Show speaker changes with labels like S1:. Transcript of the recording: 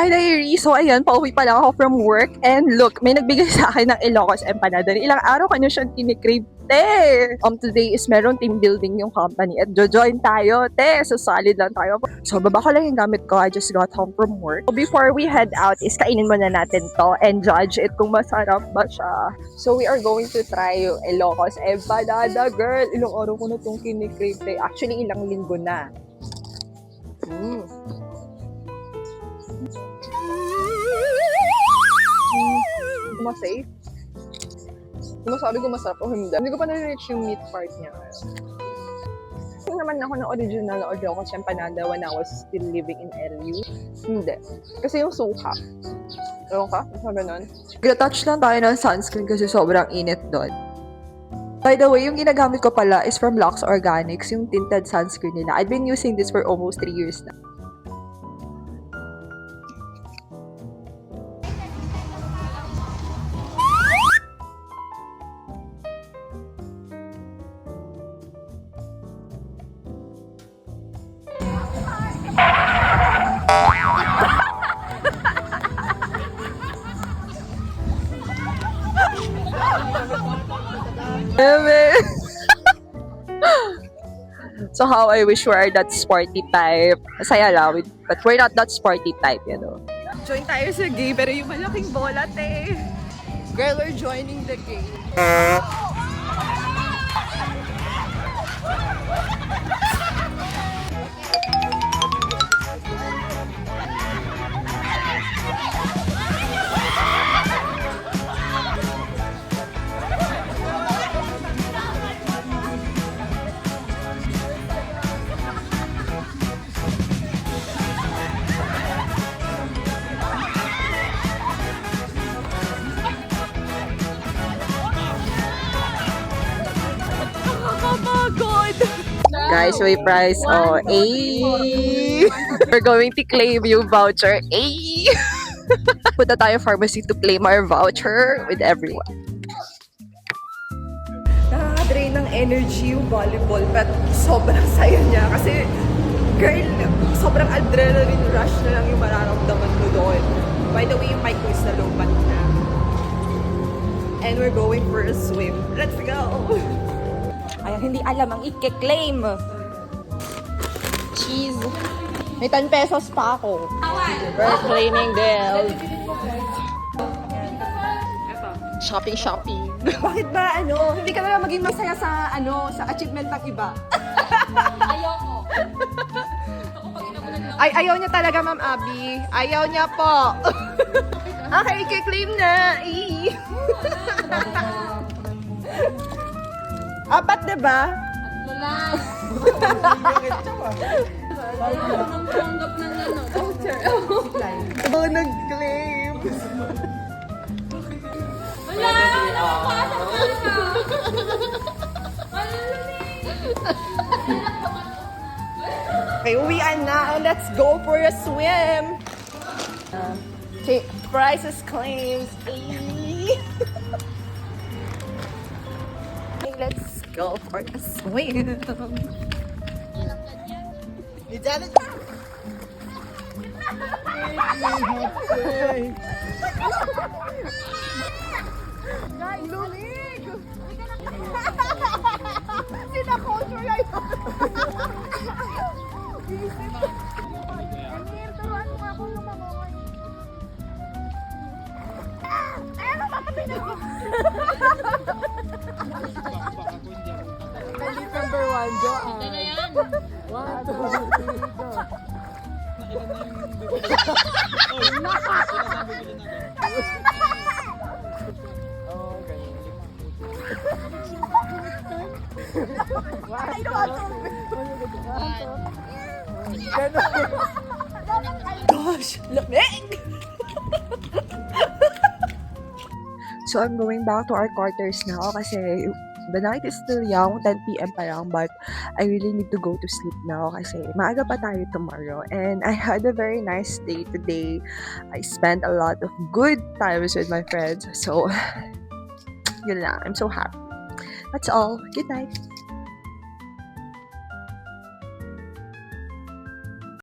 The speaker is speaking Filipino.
S1: Hi, Diary! So, ayan, pauwi pa lang ako from work. And look, may nagbigay sa akin ng Ilocos empanada. Ilang araw ko na siyang kinikrave, te! Today is meron team building yung company at jojoin tayo, te! So, solid lang tayo. So, baba ko lang yung gamit ko. I just got home from work. So, before we head out, is kainin muna natin to and judge it kung masarap ba siya. So, we are going to try yung Ilocos empanada, girl! Ilang araw ko na itong kinikrave, te. Actually, ilang linggo na. Masay. Masabi ko masarap o hindi. Hindi ko pa na-reach yung meat part niya. Kung naman ako ng original na Ilocos empanada when I was still living in LU. Hindi. Kasi yung suka. Ewan ka? Basta ganun. Gra-touch lang tayo ng sunscreen kasi sobrang init doon. By the way, yung ginagamit ko pala is from Lux Organics, yung tinted sunscreen nila. I've been using this for almost 3 years na. So how I wish we are that sporty type. Masaya lang, but we're not that sporty type, you know. Join tayo sa game, pero yung malaking bola, te. Girl, we're joining the game. Guys, may price. Oh, we're going to claim yung voucher. Punta tayo pharmacy to claim our voucher with everyone. Nakaka-drain ng energy yung volleyball, but sobrang saya niya. Kasi, girl, sobrang adrenaline rush na lang yung mararamdaman mo doon. By the way, yung mic ko is nalubat na. And we're going for a swim. Let's go! Ay, hindi alam ang i-claim. Cheese. May 10 pesos pa ako. We're claiming this. Shopping. Bakit ba, hindi ka na lang maging masaya sa, sa achievement ng iba?
S2: Ayoko.
S1: Ay, ayaw niya talaga, Ma'am Abby. Ayaw niya po. Okay, i-claim na. Apat, diba?
S2: Lalang. Ang panggap ng voucher.
S1: Oh, nag-claim.
S2: Wala! Nakapasok ka na!
S1: Okay, uwian na and let's go for a swim. Okay, prices claims. Let's go for a swim. Guys, lumig! Sina culture yan. Turuan mo ako lumangoy. Ayan ang papatay na ako. Number 1, Joanne.
S2: Ito na yan.
S1: 1, 2, 3, go. Gosh, lamig! So I'm going back to our quarters now kasi the night is still young, 10 p.m. pa lang, but I really need to go to sleep now kasi maaga pa tayo tomorrow. And I had a very nice day today. I spent a lot of good times with my friends. So, yun lang. I'm so happy. That's all. Good night.